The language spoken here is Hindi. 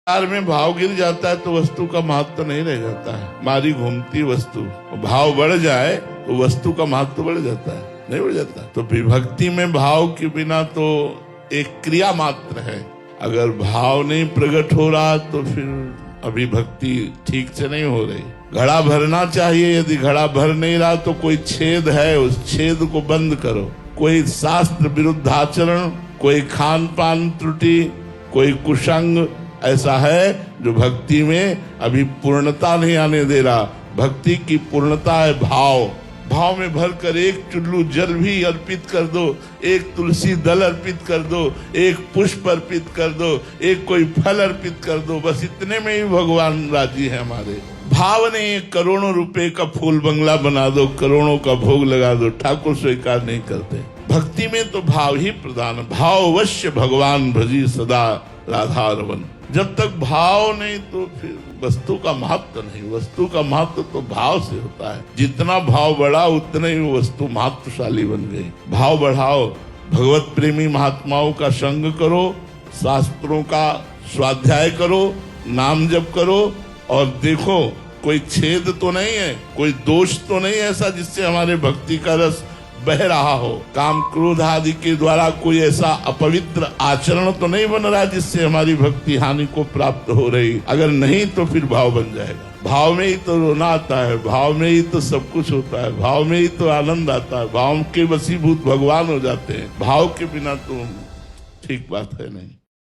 कार में भाव गिर जाता है तो वस्तु का महत्व नहीं रह जाता है। हमारी घूमती वस्तु भाव बढ़ जाए तो वस्तु का महत्व बढ़ जाता है, नहीं बढ़ जाता। तो विभक्ति में भाव के बिना तो एक क्रिया मात्र है। अगर भाव नहीं प्रकट हो रहा तो फिर अभी भक्ति ठीक से नहीं हो रही। घड़ा भरना चाहिए, यदि घड़ा भर नहीं रहा तो कोई छेद है, उस छेद को बंद करो। कोई शास्त्र विरुद्ध आचरण, कोई खान पान त्रुटि, कोई कुसंग ऐसा है जो भक्ति में अभी पूर्णता नहीं आने दे रहा। भक्ति की पूर्णता है भाव। भाव में भरकर एक चुल्लू जल भी अर्पित कर दो, एक तुलसी दल अर्पित कर दो, एक पुष्प अर्पित कर दो, एक कोई फल अर्पित कर दो, बस इतने में ही भगवान राजी है हमारे। भाव ने करोड़ों रुपए का फूल बंगला बना दो, करोड़ों का भोग लगा दो, ठाकुर स्वीकार नहीं करते। भक्ति में तो भाव ही प्रधान। भाव अवश्य भगवान भजी सदा राधा रमन। जब तक भाव नहीं तो फिर वस्तु का महत्व नहीं। वस्तु का महत्व तो भाव से होता है। जितना भाव बढ़ा उतने ही वस्तु महत्वशाली बन गई। भाव बढ़ाओ, भगवत प्रेमी महात्माओं का संग करो, शास्त्रों का स्वाध्याय करो, नाम जप करो और देखो कोई छेद तो नहीं है, कोई दोष तो नहीं है ऐसा जिससे हमारे भक्ति का रस बह रहा हो। काम क्रोध आदि के द्वारा कोई ऐसा अपवित्र आचरण तो नहीं बन रहा जिससे हमारी भक्ति हानि को प्राप्त हो रही। अगर नहीं तो फिर भाव बन जाएगा। भाव में ही तो रोना आता है, भाव में ही तो सब कुछ होता है, भाव में ही तो आनंद आता है। भाव के वशीभूत भगवान हो जाते हैं। भाव के बिना तो ठीक बात है नहीं।